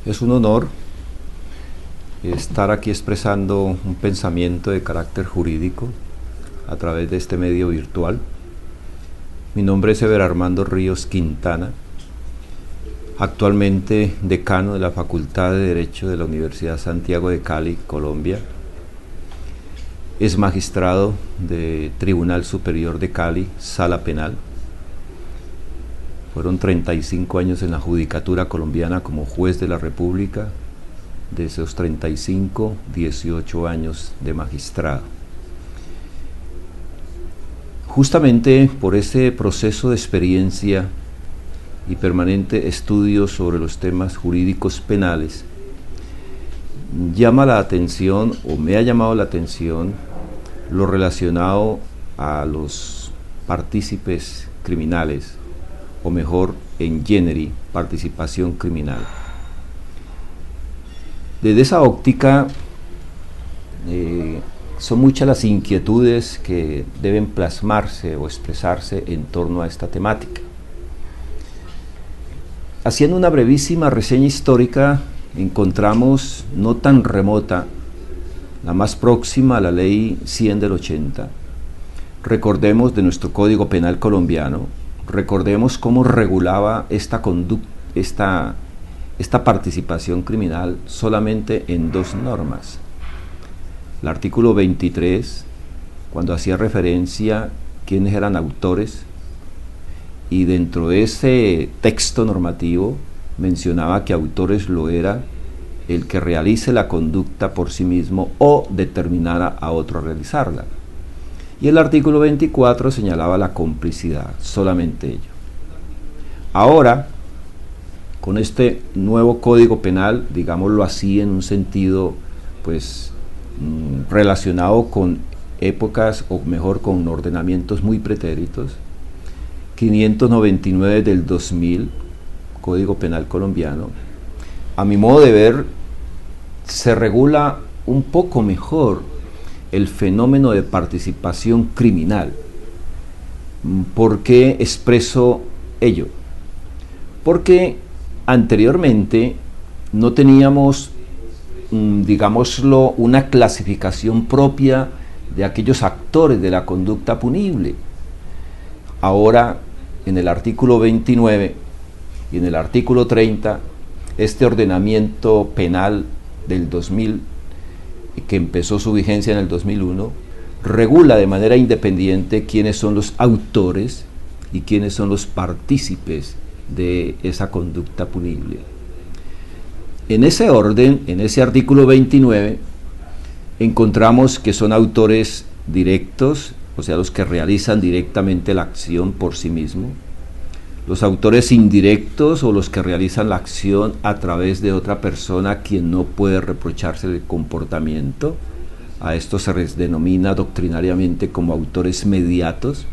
Es un honor estar aquí expresando un pensamiento de carácter jurídico a través de este medio virtual. Mi nombre es Eber Armando Ríos Quintana, actualmente decano de la Facultad de Derecho de la Universidad Santiago de Cali, Colombia. Es magistrado de Tribunal Superior de Cali, Sala Penal. Fueron 35 años en la Judicatura colombiana como juez de la República. De esos 35, 18 años de magistrado. Justamente por ese proceso de experiencia y permanente estudio sobre los temas jurídicos penales, llama la atención, o me ha llamado la atención, lo relacionado a los partícipes criminales, o mejor, en generi, participación criminal. Desde esa óptica, son muchas las inquietudes que deben plasmarse o expresarse en torno a esta temática. Haciendo una brevísima reseña histórica, encontramos no tan remota, la más próxima a la ley 100 del 80. Recordemos de nuestro Código Penal colombiano, recordemos cómo regulaba esta participación criminal solamente en dos normas. El artículo 23, cuando hacía referencia a quiénes eran autores, y dentro de ese texto normativo mencionaba que autores lo era el que realice la conducta por sí mismo o determinara a otro a realizarla. Y el artículo 24 señalaba la complicidad, solamente ello. Ahora, con este nuevo Código Penal, digámoslo así, en un sentido relacionado con épocas, o mejor, con ordenamientos muy pretéritos, 599 del 2000, Código Penal colombiano, a mi modo de ver, se regula un poco mejor el fenómeno de participación criminal. ¿Por qué expreso ello? Porque anteriormente no teníamos, digámoslo, una clasificación propia de aquellos actores de la conducta punible. Ahora, en el artículo 29 y en el artículo 30, este ordenamiento penal del 2000, que empezó su vigencia en el 2001, regula de manera independiente quiénes son los autores y quiénes son los partícipes de esa conducta punible. En ese orden, en ese artículo 29, encontramos que son autores directos, o sea, los que realizan directamente la acción por sí mismo, los autores indirectos o los que realizan la acción a través de otra persona quien no puede reprocharse el comportamiento. A esto se les denomina doctrinariamente como autores mediatos.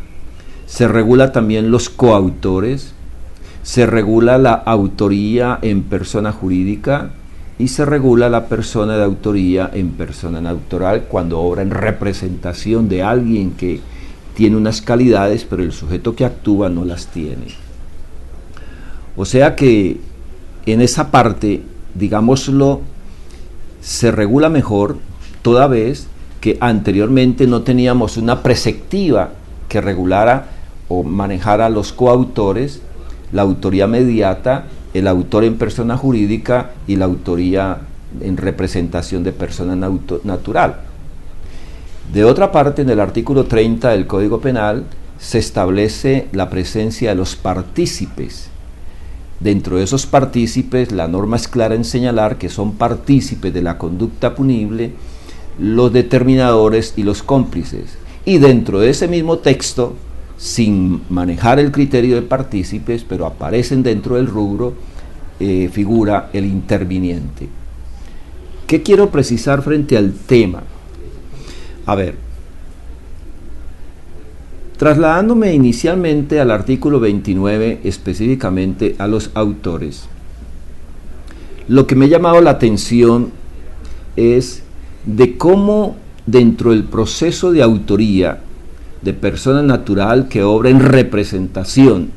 Se regula también los coautores, se regula la autoría en persona jurídica y se regula la persona de autoría en persona natural cuando obra en representación de alguien que tiene unas calidades, pero el sujeto que actúa no las tiene. O sea que en esa parte, digámoslo, se regula mejor, toda vez que anteriormente no teníamos una preceptiva que regulara o manejara los coautores, la autoría mediata, el autor en persona jurídica y la autoría en representación de persona natural. De otra parte, en el artículo 30 del Código Penal se establece la presencia de los partícipes. Dentro de esos partícipes, la norma es clara en señalar que son partícipes de la conducta punible los determinadores y los cómplices. Y dentro de ese mismo texto, sin manejar el criterio de partícipes, pero aparecen dentro del rubro, figura el interviniente. ¿Qué quiero precisar frente al tema? A ver, trasladándome inicialmente al artículo 29, específicamente a los autores, lo que me ha llamado la atención es de cómo dentro del proceso de autoría de persona natural que obra en representación,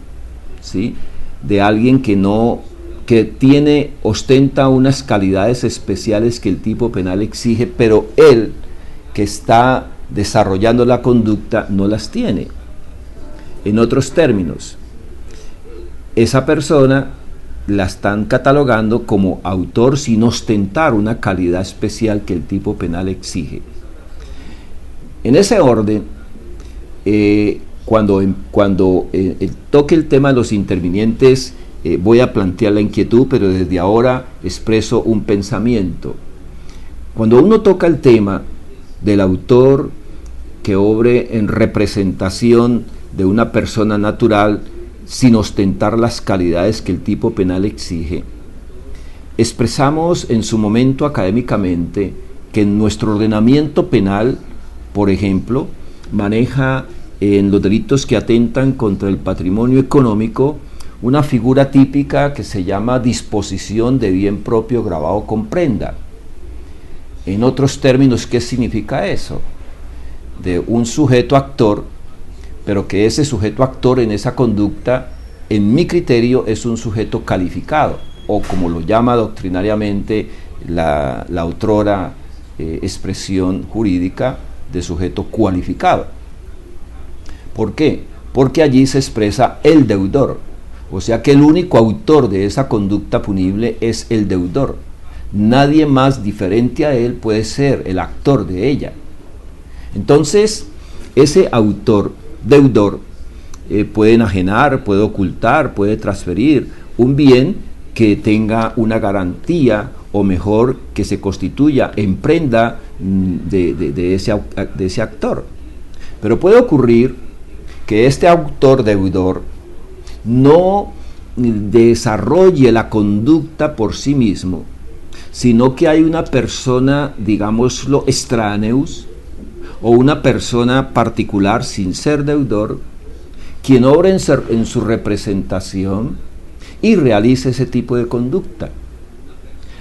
¿sí?, de alguien que que ostenta unas calidades especiales que el tipo penal exige, pero él, que está desarrollando la conducta, no las tiene. En otros términos, esa persona la están catalogando como autor sin ostentar una calidad especial que el tipo penal exige. En ese orden, cuando toque el tema de los intervinientes, voy a plantear la inquietud, pero desde ahora expreso un pensamiento. Cuando uno toca el tema del autor que obre en representación de una persona natural sin ostentar las calidades que el tipo penal exige, expresamos en su momento académicamente que en nuestro ordenamiento penal, por ejemplo, maneja en los delitos que atentan contra el patrimonio económico una figura típica que se llama disposición de bien propio gravado con prenda. En otros términos, ¿qué significa eso? De un sujeto actor, pero que ese sujeto actor en esa conducta, en mi criterio, es un sujeto calificado, o como lo llama doctrinariamente la otrora expresión jurídica de sujeto cualificado. ¿Por qué? Porque allí se expresa el deudor, o sea que el único autor de esa conducta punible es el deudor. Nadie más diferente a él puede ser el actor de ella. Entonces, ese autor, deudor, puede enajenar, puede ocultar, puede transferir un bien que tenga una garantía, o mejor, que se constituya en prenda de ese actor. Pero puede ocurrir que este autor deudor no desarrolle la conducta por sí mismo, sino que hay una persona, digámoslo, extraneus, o una persona particular sin ser deudor, quien obra en su representación y realice ese tipo de conducta.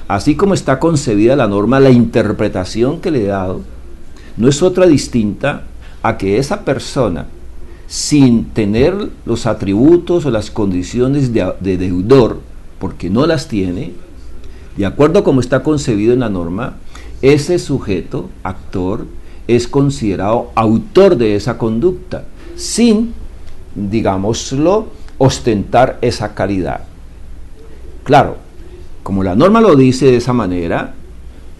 Así como está concebida la norma, la interpretación que le he dado no es otra distinta a que esa persona, sin tener los atributos o las condiciones de deudor, porque no las tiene, de acuerdo a cómo está concebido en la norma, ese sujeto, actor, es considerado autor de esa conducta, sin, digámoslo, ostentar esa calidad. Claro, como la norma lo dice de esa manera,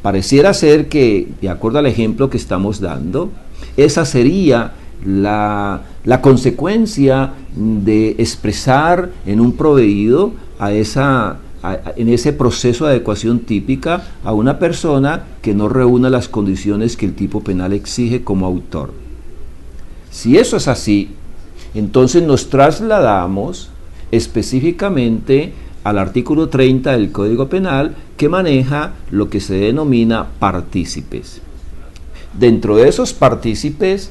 pareciera ser que, de acuerdo al ejemplo que estamos dando, esa sería la consecuencia de expresar en un proveído en ese proceso de adecuación típica a una persona que no reúna las condiciones que el tipo penal exige como autor. Si eso es así, entonces nos trasladamos específicamente al artículo 30 del Código Penal, que maneja lo que se denomina partícipes. Dentro de esos partícipes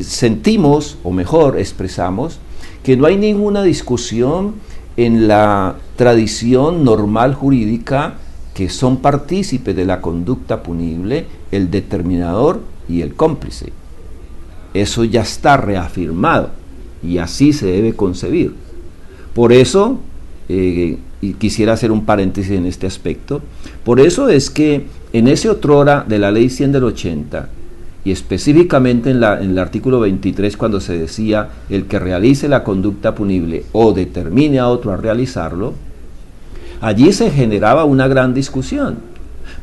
sentimos, o mejor expresamos, que no hay ninguna discusión en la tradición normal jurídica que son partícipes de la conducta punible el determinador y el cómplice. Eso ya está reafirmado y así se debe concebir. Por eso, y quisiera hacer un paréntesis en este aspecto, por eso es que en ese otrora de la ley 100 del 80, y específicamente en el artículo 23, cuando se decía el que realice la conducta punible o determine a otro a realizarlo, allí se generaba una gran discusión,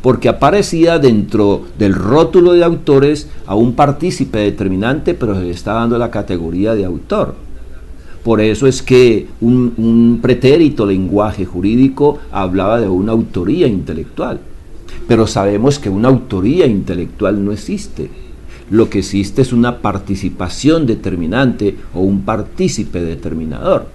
porque aparecía dentro del rótulo de autores a un partícipe determinante, pero se le está dando la categoría de autor. Por eso es que un pretérito lenguaje jurídico hablaba de una autoría intelectual, pero sabemos que una autoría intelectual no existe. Lo que existe es una participación determinante o un partícipe determinador.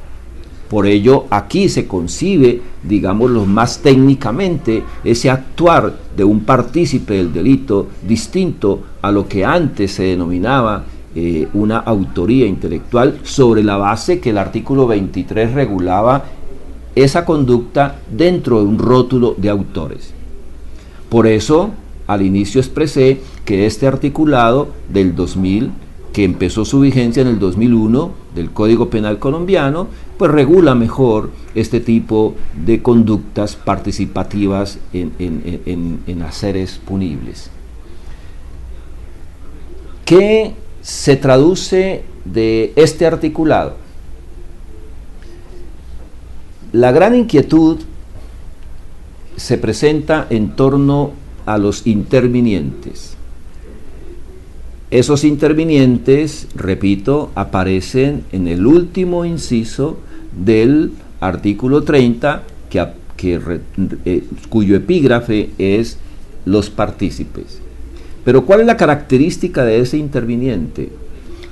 Por ello, aquí se concibe, digámoslo más técnicamente, ese actuar de un partícipe del delito distinto a lo que antes se denominaba una autoría intelectual, sobre la base que el artículo 23 regulaba esa conducta dentro de un rótulo de autores. Por eso, al inicio expresé que este articulado del 2000 que empezó su vigencia en el 2001 del Código Penal colombiano, pues regula mejor este tipo de conductas participativas en haceres punibles. ¿Qué se traduce de este articulado? La gran inquietud se presenta en torno a los intervinientes. Esos intervinientes, repito, aparecen en el último inciso del artículo 30, cuyo epígrafe es los partícipes. Pero ¿cuál es la característica de ese interviniente?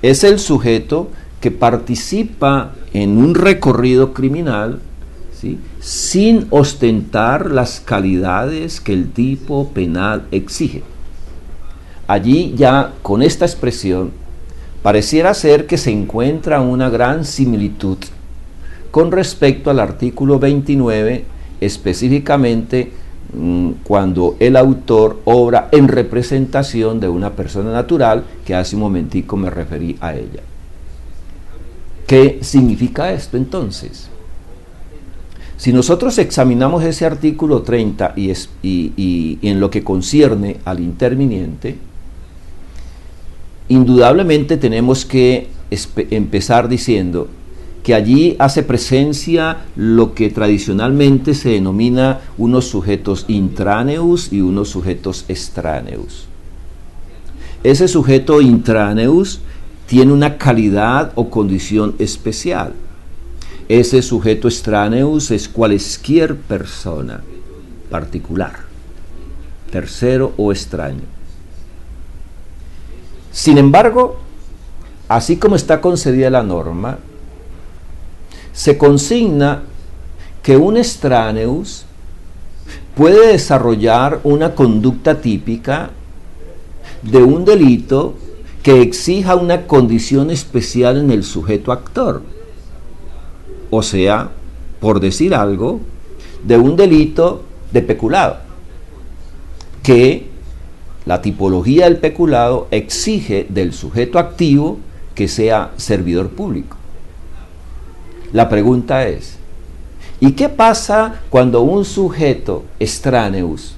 Es el sujeto que participa en un recorrido criminal, ¿sí?, sin ostentar las calidades que el tipo penal exige. Allí ya con esta expresión pareciera ser que se encuentra una gran similitud con respecto al artículo 29, específicamente cuando el autor obra en representación de una persona natural, que hace un momentico me referí a ella. ¿Qué significa esto entonces? Si nosotros examinamos ese artículo 30 y en lo que concierne al interviniente, indudablemente tenemos que empezar diciendo que allí hace presencia lo que tradicionalmente se denomina unos sujetos intraneus y unos sujetos extraneus. Ese sujeto intraneus tiene una calidad o condición especial. Ese sujeto extraneus es cualesquier persona particular, tercero o extraño. Sin embargo, así como está concebida la norma, se consigna que un extraneus puede desarrollar una conducta típica de un delito que exija una condición especial en el sujeto actor. O sea, por decir algo, de un delito de peculado, que la tipología del peculado exige del sujeto activo que sea servidor público. La pregunta es, ¿y qué pasa cuando un sujeto extraneus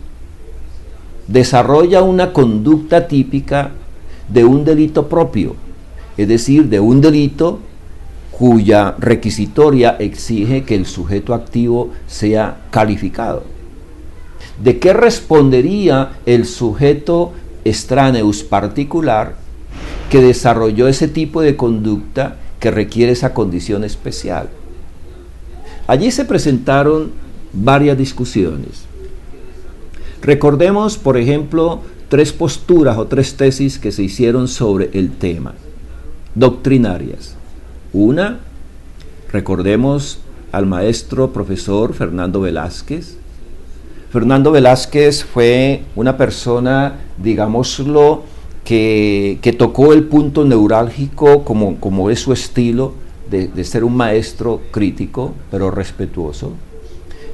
desarrolla una conducta típica de un delito propio? Es decir, de un delito cuya requisitoria exige que el sujeto activo sea calificado. ¿De qué respondería el sujeto extraneus particular que desarrolló ese tipo de conducta que requiere esa condición especial? Allí se presentaron varias discusiones. Recordemos, por ejemplo, tres posturas o tres tesis que se hicieron sobre el tema, doctrinarias. Una, recordemos al maestro profesor Fernando Velázquez. Fernando Velázquez fue una persona, digámoslo, que tocó el punto neurálgico, como es su estilo, de ser un maestro crítico, pero respetuoso,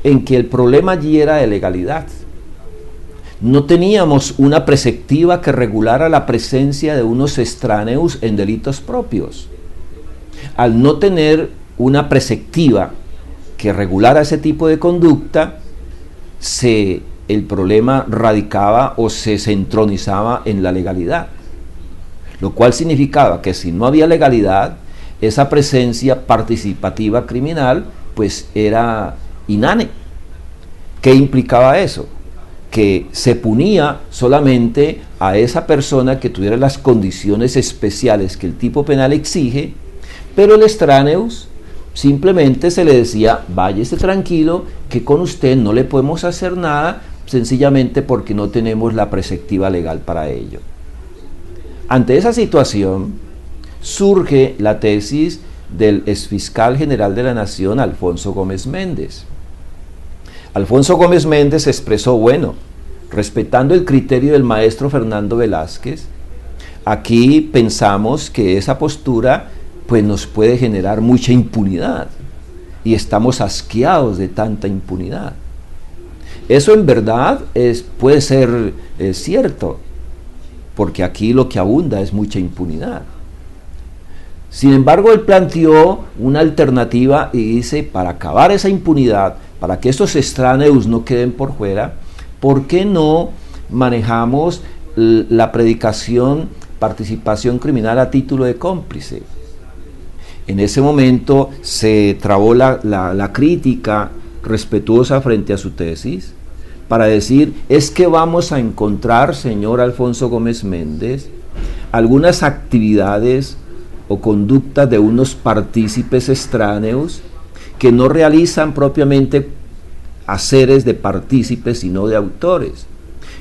en que el problema allí era de legalidad. No teníamos una preceptiva que regulara la presencia de unos extraneus en delitos propios. Al no tener una preceptiva que regulara ese tipo de conducta, el problema radicaba o se entronizaba en la legalidad, lo cual significaba que si no había legalidad, esa presencia participativa criminal pues era inane. ¿Qué implicaba eso? Que se punía solamente a esa persona que tuviera las condiciones especiales que el tipo penal exige, pero el extraneus simplemente se le decía, váyase tranquilo, que con usted no le podemos hacer nada, sencillamente porque no tenemos la preceptiva legal para ello. Ante esa situación, surge la tesis del exfiscal general de la Nación, Alfonso Gómez Méndez. Alfonso Gómez Méndez expresó, bueno, respetando el criterio del maestro Fernando Velázquez, aquí pensamos que esa postura pues nos puede generar mucha impunidad y estamos asqueados de tanta impunidad. Eso en verdad puede ser cierto, porque aquí lo que abunda es mucha impunidad. Sin embargo, él planteó una alternativa y dice, para acabar esa impunidad, para que estos extráneos no queden por fuera, ¿por qué no manejamos la predicación, participación criminal a título de cómplice? En ese momento se trabó la crítica respetuosa frente a su tesis para decir, es que vamos a encontrar, señor Alfonso Gómez Méndez, algunas actividades o conductas de unos partícipes extráneos que no realizan propiamente haceres de partícipes, sino de autores.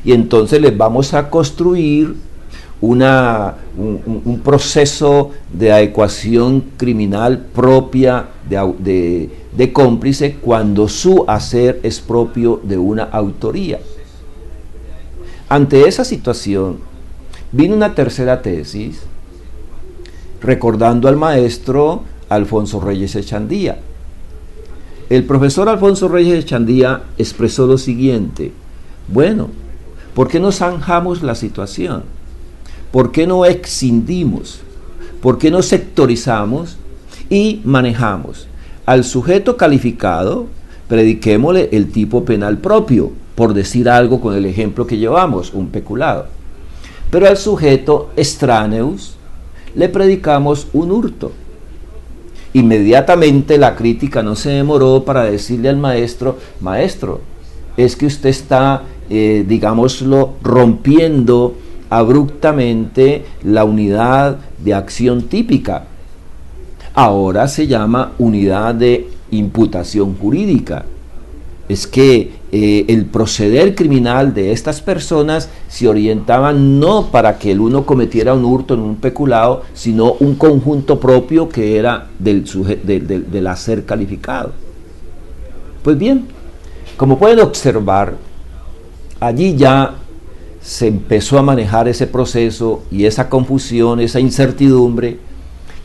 Y entonces les vamos a construir un proceso de adecuación criminal propia de cómplice cuando su hacer es propio de una autoría. Ante esa situación, vino una tercera tesis, recordando al maestro Alfonso Reyes Echandía. El profesor Alfonso Reyes Echandía expresó lo siguiente: bueno, ¿por qué no zanjamos la situación? ¿Por qué no escindimos? ¿Por qué no sectorizamos y manejamos al sujeto calificado? Prediquémosle el tipo penal propio, por decir algo con el ejemplo que llevamos, un peculado. Pero al sujeto extraneus le predicamos un hurto. Inmediatamente la crítica no se demoró para decirle al maestro, maestro, es que usted está, digámoslo, rompiendo abruptamente la unidad de acción típica. Ahora se llama unidad de imputación jurídica. Es que el proceder criminal de estas personas se orientaba no para que el uno cometiera un hurto en un peculado, sino un conjunto propio que era del hacer calificado. Pues bien, como pueden observar, allí ya se empezó a manejar ese proceso y esa confusión, esa incertidumbre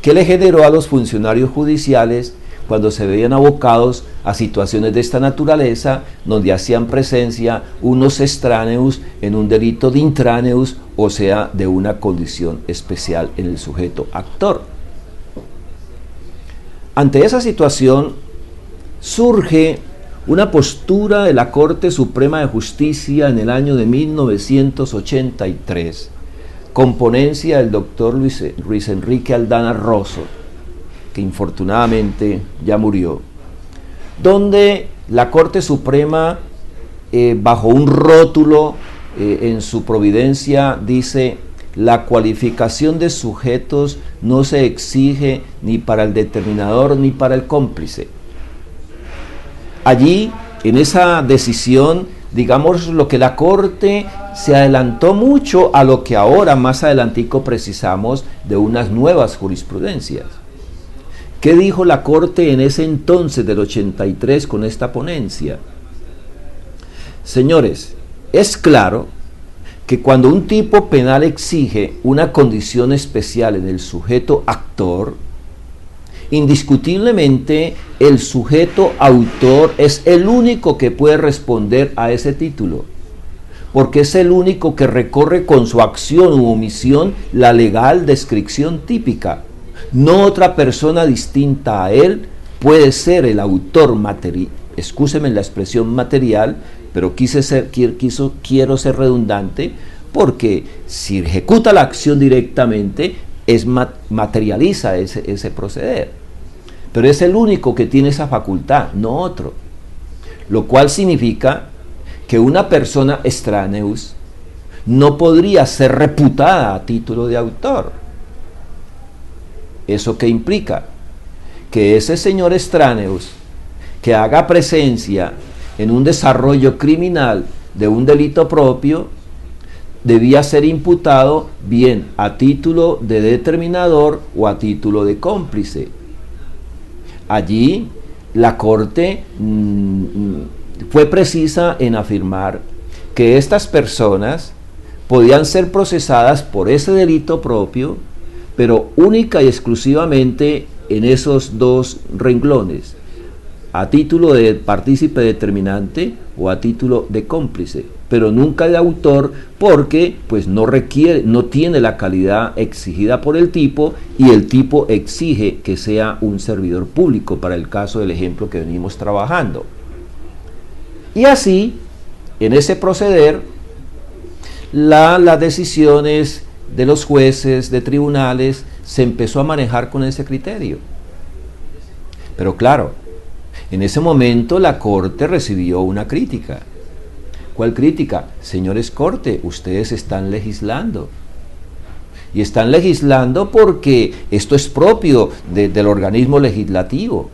que le generó a los funcionarios judiciales cuando se veían abocados a situaciones de esta naturaleza, donde hacían presencia unos extráneos en un delito de intraneus, o sea, de una condición especial en el sujeto actor. Ante esa situación surge una postura de la Corte Suprema de Justicia en el año de 1983, con ponencia del doctor Luis Enrique Aldana Rosso, que infortunadamente ya murió, donde la Corte Suprema, bajo un rótulo en su providencia, dice: la cualificación de sujetos no se exige ni para el determinador ni para el cómplice. Allí, en esa decisión, digamos lo que la Corte se adelantó mucho a lo que ahora más adelantico precisamos de unas nuevas jurisprudencias. ¿Qué dijo la Corte en ese entonces del 83 con esta ponencia? Señores, es claro que cuando un tipo penal exige una condición especial en el sujeto actor, indiscutiblemente el sujeto autor es el único que puede responder a ese título, porque es el único que recorre con su acción u omisión la legal descripción típica. No otra persona distinta a él puede ser el autor material. Excúseme la expresión material, pero quiero ser redundante, porque si ejecuta la acción directamente, materializa ese proceder. Pero es el único que tiene esa facultad, no otro. Lo cual significa que una persona extraneus no podría ser reputada a título de autor. ¿Eso qué implica? Que ese señor extraneus que haga presencia en un desarrollo criminal de un delito propio debía ser imputado bien a título de determinador o a título de cómplice. Allí la Corte fue precisa en afirmar que estas personas podían ser procesadas por ese delito propio, pero única y exclusivamente en esos dos renglones: a título de partícipe determinante o a título de cómplice, pero nunca de autor, porque pues no tiene la calidad exigida por el tipo, y el tipo exige que sea un servidor público para el caso del ejemplo que venimos trabajando. Y así, en ese proceder, las decisiones de los jueces, de tribunales, se empezó a manejar con ese criterio. Pero claro, en ese momento la Corte recibió una crítica. ¿Cuál crítica? Señores Corte, ustedes están legislando. Y están legislando porque esto es propio del organismo legislativo.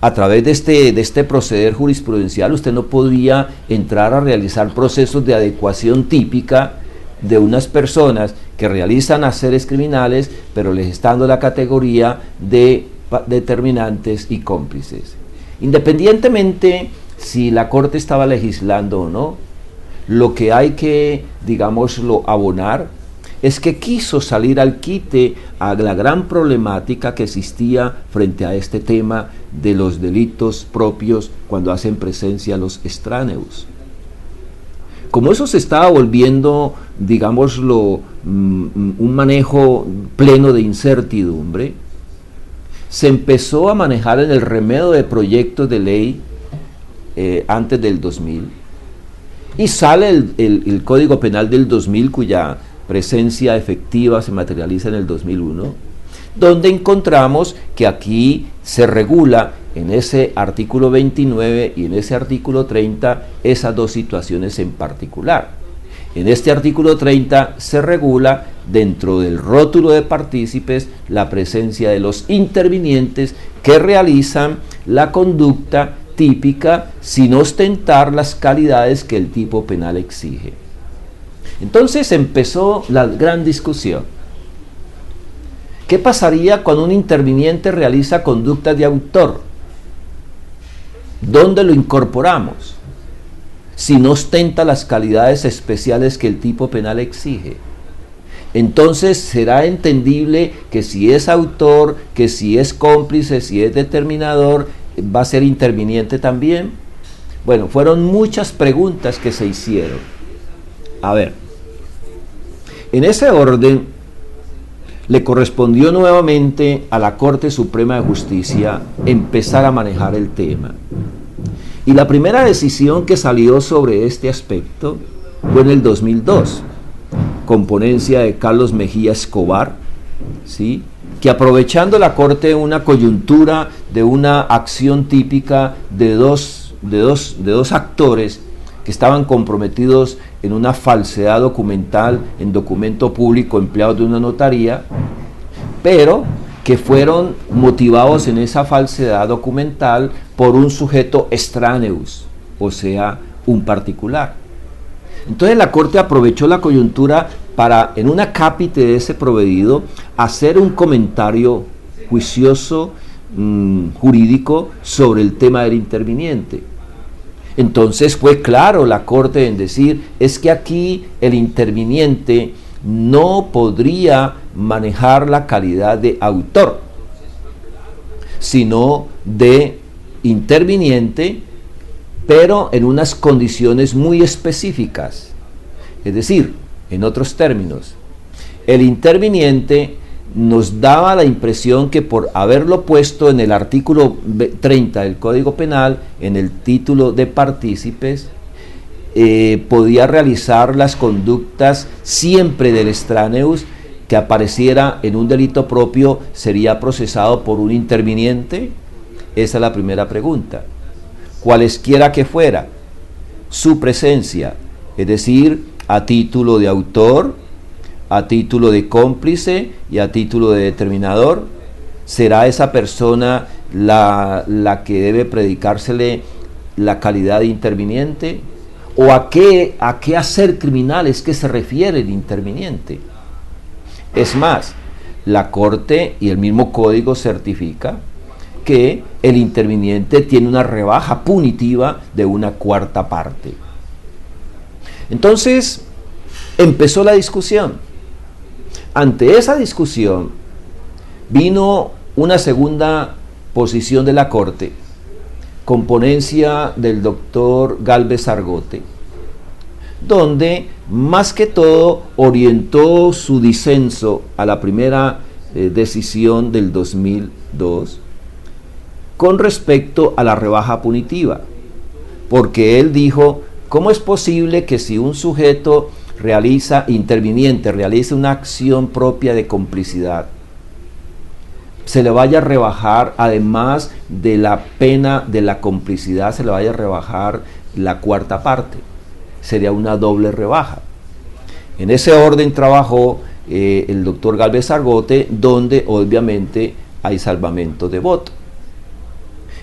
A través de este proceder jurisprudencial usted no podía entrar a realizar procesos de adecuación típica de unas personas que realizan haceres criminales, pero les está dando la categoría de determinantes y cómplices. Independientemente si la Corte estaba legislando o no, lo que hay que, digámoslo, abonar es que quiso salir al quite a la gran problemática que existía frente a este tema de los delitos propios cuando hacen presencia los extráneos. Como eso se estaba volviendo, digámoslo, un manejo pleno de incertidumbre, se empezó a manejar en el remedio de proyectos de ley antes del 2000, y sale el Código Penal del 2000, cuya presencia efectiva se materializa en el 2001, donde encontramos que aquí se regula en ese artículo 29 y en ese artículo 30 esas dos situaciones en particular. En este artículo 30 se regula dentro del rótulo de partícipes la presencia de los intervinientes que realizan la conducta típica sin ostentar las calidades que el tipo penal exige. Entonces empezó la gran discusión. ¿Qué pasaría cuando un interviniente realiza conducta de autor? ¿Dónde lo incorporamos? Si no ostenta las calidades especiales que el tipo penal exige. Entonces será entendible que si es autor, que si es cómplice, si es determinador, va a ser interviniente también. Bueno, fueron muchas preguntas que se hicieron. A ver, en ese orden le correspondió nuevamente a la Corte Suprema de Justicia empezar a manejar el tema. Y la primera decisión que salió sobre este aspecto fue en el 2002, con ponencia de Carlos Mejía Escobar, ¿sí?, que aprovechando la Corte una coyuntura de una acción típica de dos actores que estaban comprometidos en una falsedad documental en documento público empleado de una notaría, pero que fueron motivados en esa falsedad documental por un sujeto extraneus, o sea, un particular. Entonces la Corte aprovechó la coyuntura para, en una cápite de ese provedido, hacer un comentario juicioso, jurídico, sobre el tema del interviniente. Entonces fue claro la Corte en decir, es que aquí el interviniente no podría manejar la calidad de autor, sino de interviniente, pero en unas condiciones muy específicas. Es decir, en otros términos, el interviniente nos daba la impresión que por haberlo puesto en el artículo 30 del Código Penal, en el título de partícipes, podía realizar las conductas siempre del extraneus, que apareciera en un delito propio, sería procesado por un interviniente. Esa es la primera pregunta. Cualesquiera que fuera su presencia, es decir, a título de autor, a título de cómplice y a título de determinador, ¿será esa persona la que debe predicársele la calidad de interviniente? ¿O a qué hacer criminal es que se refiere el interviniente? Es más, la Corte y el mismo Código certifica que el interviniente tiene una rebaja punitiva de 1/4 parte. Entonces, empezó la discusión. Ante esa discusión, vino una segunda posición de la Corte, con ponencia del doctor Gálvez Argote, donde más que todo orientó su disenso a la primera decisión del 2002 con respecto a la rebaja punitiva, porque él dijo, ¿cómo es posible que si un sujeto interviniente realiza una acción propia de complicidad, se le vaya a rebajar, además de la pena de la complicidad, se le vaya a rebajar la cuarta parte? Sería una doble rebaja. En ese orden trabajó el doctor Gálvez Argote, donde obviamente hay salvamento de voto.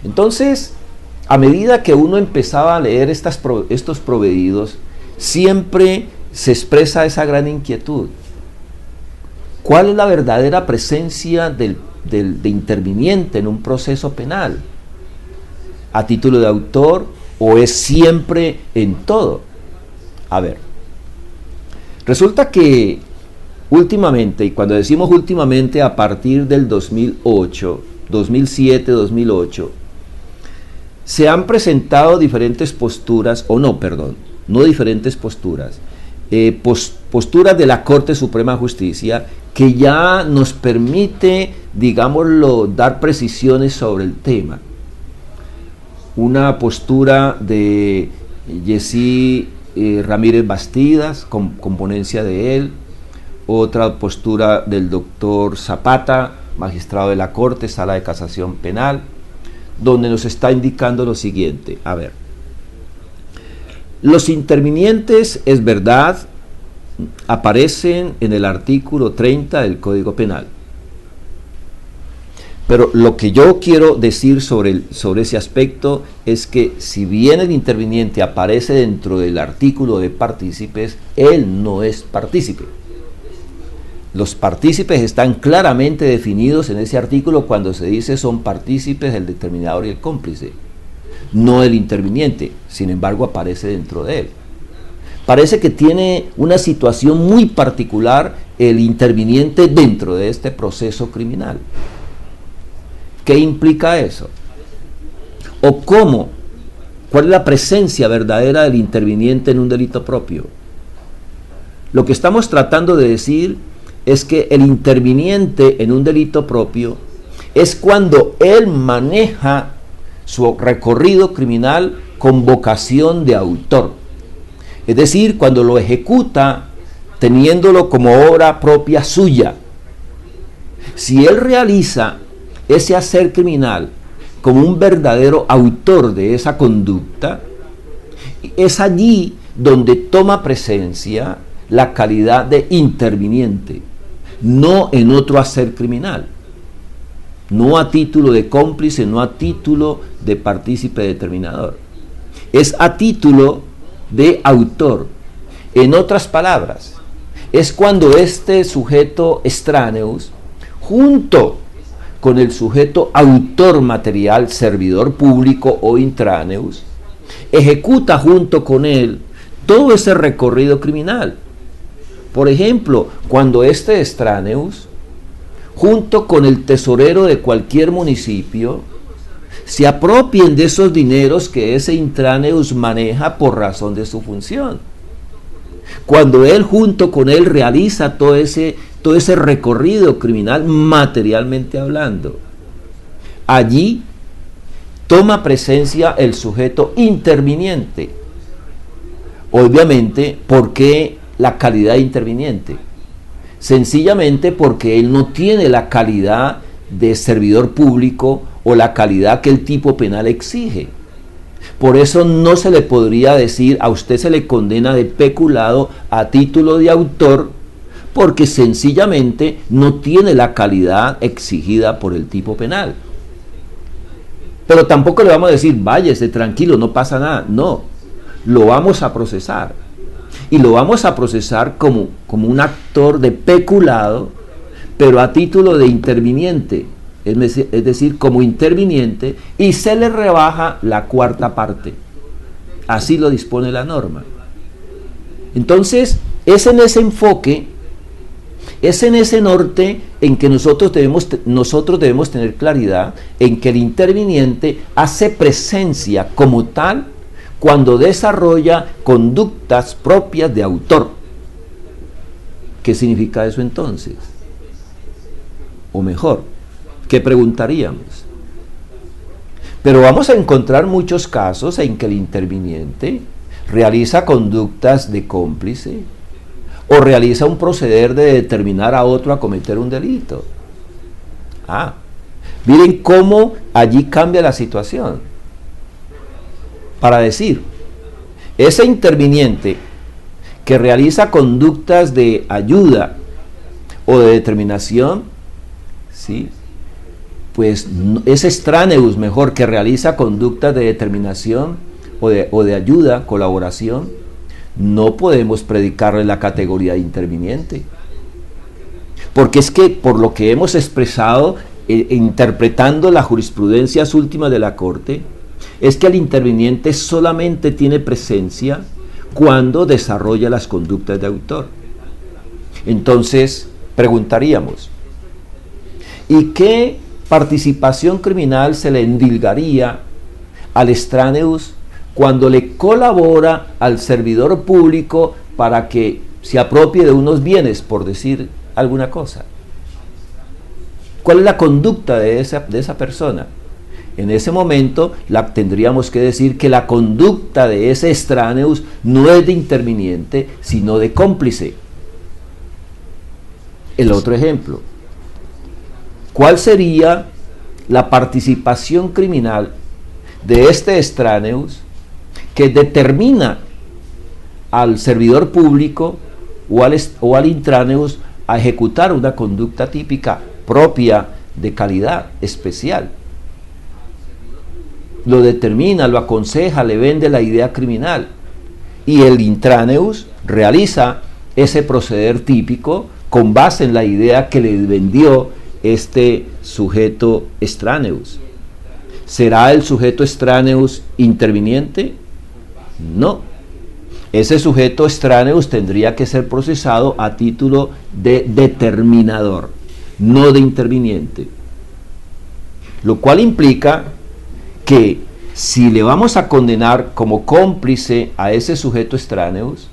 Entonces, a medida que uno empezaba a leer estos provedidos, siempre se expresa esa gran inquietud. ¿Cuál es la verdadera presencia de interviniente en un proceso penal? ¿A título de autor o es siempre en todo? A ver, resulta que últimamente, y cuando decimos últimamente, a partir del 2007, 2008, se han presentado diferentes posturas, posturas de la Corte Suprema de Justicia que ya nos permite, digámoslo, dar precisiones sobre el tema. Una postura de Yesí Ramírez Bastidas, con ponencia de él, otra postura del doctor Zapata, magistrado de la Corte, Sala de Casación Penal, donde nos está indicando lo siguiente. A ver, los intervinientes, es verdad, aparecen en el artículo 30 del Código Penal, pero lo que yo quiero decir sobre ese aspecto es que si bien el interviniente aparece dentro del artículo de partícipes, él no es partícipe. Los partícipes están claramente definidos en ese artículo cuando se dice son partícipes el determinador y el cómplice, no el interviniente. Sin embargo, aparece dentro de él. Parece que tiene una situación muy particular el interviniente dentro de este proceso criminal. ¿Qué implica eso? ¿O cómo? ¿Cuál es la presencia verdadera del interviniente en un delito propio? Lo que estamos tratando de decir es que el interviniente en un delito propio es cuando él maneja su recorrido criminal con vocación de autor. Es decir, cuando lo ejecuta teniéndolo como obra propia suya. Si él realiza ese hacer criminal como un verdadero autor de esa conducta, es allí donde toma presencia la calidad de interviniente, no en otro hacer criminal, no a título de cómplice, no a título de partícipe determinador, es a título de autor. En otras palabras, es cuando este sujeto extraneus, junto con el sujeto autor material, servidor público o intraneus, ejecuta junto con él todo ese recorrido criminal. Por ejemplo, cuando este extraneus, junto con el tesorero de cualquier municipio, se apropien de esos dineros que ese intraneus maneja por razón de su función. Cuando él junto con él realiza todo ese recorrido criminal materialmente hablando, allí toma presencia el sujeto interviniente. Obviamente, ¿por qué la calidad de interviniente? Sencillamente porque él no tiene la calidad de servidor público o la calidad que el tipo penal exige. Por eso no se le podría decir a usted se le condena de peculado a título de autor, porque sencillamente no tiene la calidad exigida por el tipo penal. Pero tampoco le vamos a decir váyase tranquilo, no pasa nada. No, lo vamos a procesar. Y lo vamos a procesar como un actor de peculado, pero a título de interviniente, es decir, como interviniente, y se le rebaja la cuarta parte. Así lo dispone la norma. Entonces, es en ese enfoque Es en ese norte en que nosotros debemos tener claridad en que el interviniente hace presencia como tal cuando desarrolla conductas propias de autor. ¿Qué significa eso entonces? O mejor, ¿qué preguntaríamos? Pero vamos a encontrar muchos casos en que el interviniente realiza conductas de cómplice o realiza un proceder de determinar a otro a cometer un delito. Miren cómo allí cambia la situación. Para decir, ese interviniente que realiza conductas de ayuda o de determinación, ¿sí?, pues es extraneus mejor, que realiza conductas de determinación o de ayuda, colaboración, no podemos predicarle la categoría de interviniente. Porque es que, por lo que hemos expresado, interpretando las jurisprudencias últimas de la Corte, es que el interviniente solamente tiene presencia cuando desarrolla las conductas de autor. Entonces, preguntaríamos, ¿y qué participación criminal se le endilgaría al extraneus cuando le colabora al servidor público para que se apropie de unos bienes, por decir alguna cosa? ¿Cuál es la conducta de esa persona? En ese momento tendríamos que decir que la conducta de ese extraneus no es de interviniente, sino de cómplice. El otro ejemplo, ¿cuál sería la participación criminal de este extraneus que determina al servidor público o al intraneus a ejecutar una conducta típica propia de calidad especial? Lo determina, lo aconseja, le vende la idea criminal, y el intraneus realiza ese proceder típico con base en la idea que le vendió este sujeto extraneus. ¿Será el sujeto extraneus interviniente? No. Ese sujeto extraneus tendría que ser procesado a título de determinador, no de interviniente. Lo cual implica que si le vamos a condenar como cómplice a ese sujeto extraneus,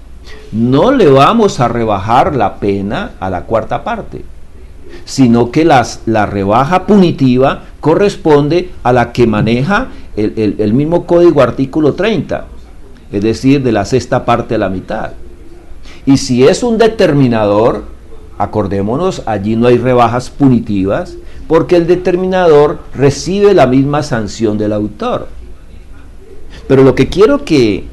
no le vamos a rebajar la pena a la cuarta parte, sino que la rebaja punitiva corresponde a la que maneja el mismo Código artículo 30, es decir, de la sexta parte a la mitad. Y si es un determinador, acordémonos, allí no hay rebajas punitivas, porque el determinador recibe la misma sanción del autor. Pero lo que quiero que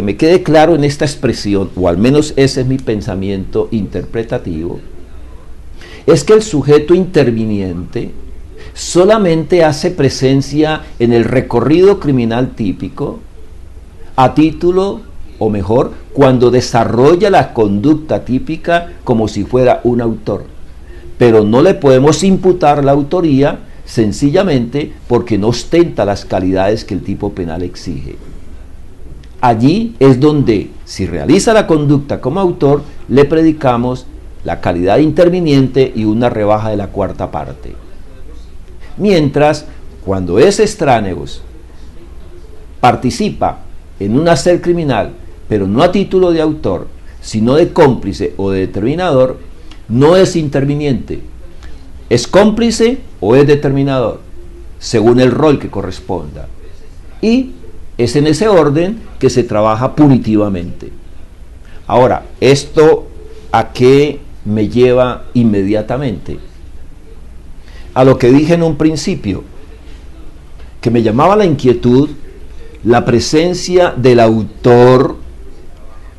me quede claro en esta expresión, o al menos ese es mi pensamiento interpretativo, es que el sujeto interviniente solamente hace presencia en el recorrido criminal típico a título, o mejor, cuando desarrolla la conducta típica como si fuera un autor. Pero no le podemos imputar la autoría sencillamente porque no ostenta las calidades que el tipo penal exige. Allí es donde, si realiza la conducta como autor, le predicamos la calidad interviniente y una rebaja de la cuarta parte. Mientras, cuando ese extraneus participa en un hacer criminal, pero no a título de autor, sino de cómplice o de determinador, no es interviniente, es cómplice o es determinador, según el rol que corresponda. Y es en ese orden que se trabaja punitivamente. Ahora, ¿esto a qué me lleva inmediatamente? A lo que dije en un principio, que me llamaba la inquietud la presencia del autor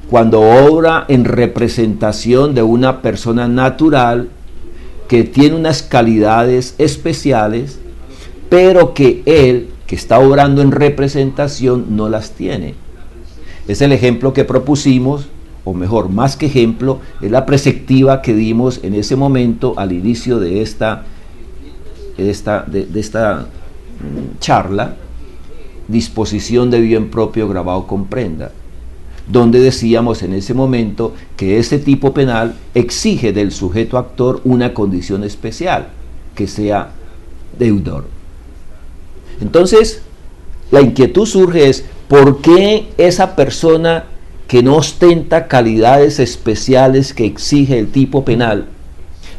cuando obra en representación de una persona natural que tiene unas calidades especiales, pero que él, que está obrando en representación, no las tiene. Es el ejemplo que propusimos, o mejor, más que ejemplo, es la preceptiva que dimos en ese momento al inicio de esta charla, disposición de bien propio grabado con prenda. donde decíamos en ese momento que ese tipo penal exige del sujeto actor una condición especial, que sea deudor. Entonces, la inquietud surge es, ¿por qué esa persona que no ostenta calidades especiales que exige el tipo penal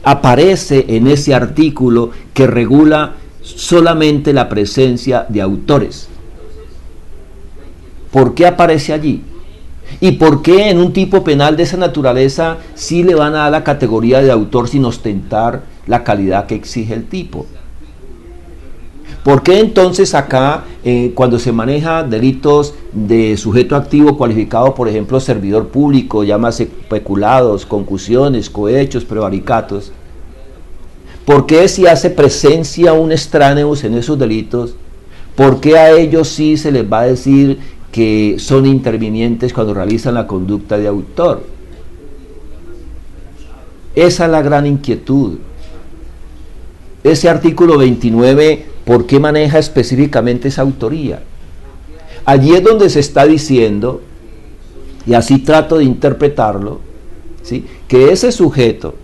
aparece en ese artículo que regula solamente la presencia de autores? ¿Por qué aparece allí? ¿Y por qué en un tipo penal de esa naturaleza sí le van a dar la categoría de autor sin ostentar la calidad que exige el tipo? ¿Por qué entonces acá, cuando se maneja delitos de sujeto activo cualificado, por ejemplo, servidor público, llámase peculados, concusiones, cohechos, prevaricatos, por qué si hace presencia un extraneus en esos delitos, por qué a ellos sí se les va a decir que son intervinientes cuando realizan la conducta de autor? Esa es la gran inquietud. Ese artículo 29, ¿por qué maneja específicamente esa autoría? Allí es donde se está diciendo, y así trato de interpretarlo, ¿sí?, que ese sujeto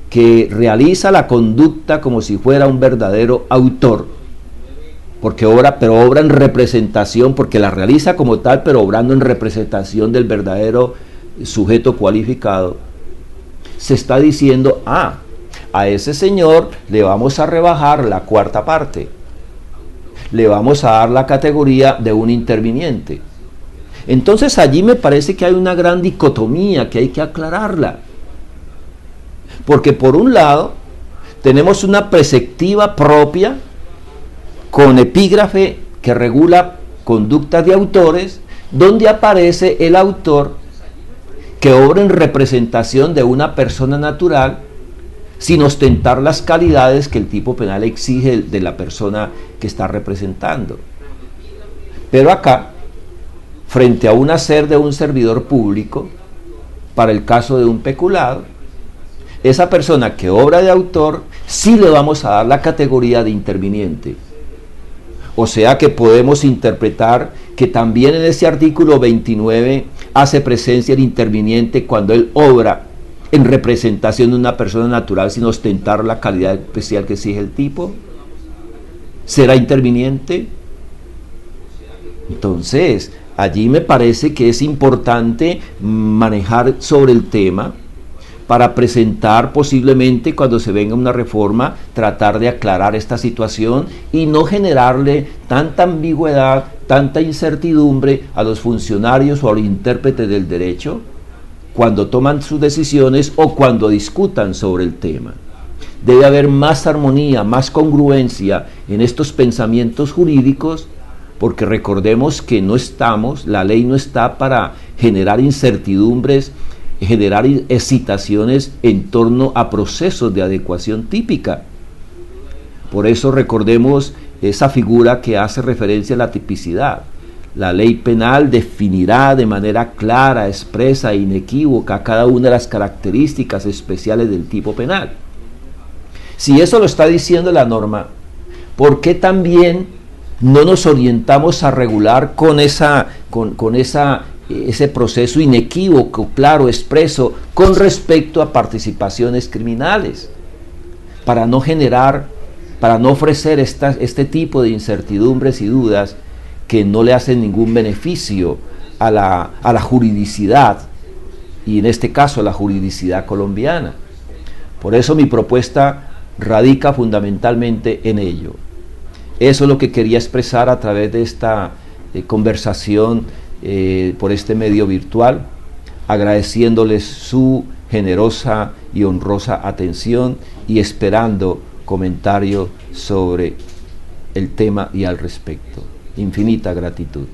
que realiza la conducta como si fuera un verdadero autor, porque obra en representación, porque la realiza como tal, pero obrando en representación del verdadero sujeto cualificado, se está diciendo, a ese señor le vamos a rebajar la cuarta parte, le vamos a dar la categoría de un interviniente. Entonces allí me parece que hay una gran dicotomía que hay que aclararla, porque por un lado tenemos una preceptiva propia con epígrafe que regula conductas de autores, donde aparece el autor que obra en representación de una persona natural sin ostentar las calidades que el tipo penal exige de la persona que está representando. Pero acá, frente a un hacer de un servidor público, para el caso de un peculado, esa persona que obra de autor, sí le vamos a dar la categoría de interviniente. O sea que podemos interpretar que también en ese artículo 29 hace presencia el interviniente cuando él obra en representación de una persona natural sin ostentar la calidad especial que exige el tipo. ¿Será interviniente? Entonces, allí me parece que es importante manejar sobre el tema para presentar posiblemente cuando se venga una reforma, tratar de aclarar esta situación y no generarle tanta ambigüedad, tanta incertidumbre a los funcionarios o a los intérpretes del derecho cuando toman sus decisiones o cuando discutan sobre el tema. Debe haber más armonía, más congruencia en estos pensamientos jurídicos, porque recordemos que la ley no está para generar incertidumbres, generar excitaciones en torno a procesos de adecuación típica. Por eso recordemos esa figura que hace referencia a la tipicidad. La ley penal definirá de manera clara, expresa e inequívoca cada una de las características especiales del tipo penal. Si eso lo está diciendo la norma, ¿por qué también no nos orientamos a regular con ese proceso inequívoco, claro, expreso, con respecto a participaciones criminales, para no ofrecer este tipo de incertidumbres y dudas que no le hacen ningún beneficio a la juridicidad, y en este caso a la juridicidad colombiana? Por eso mi propuesta radica fundamentalmente en ello. Eso es lo que quería expresar a través de esta conversación por este medio virtual, agradeciéndoles su generosa y honrosa atención y esperando comentarios sobre el tema y al respecto. Infinita gratitud.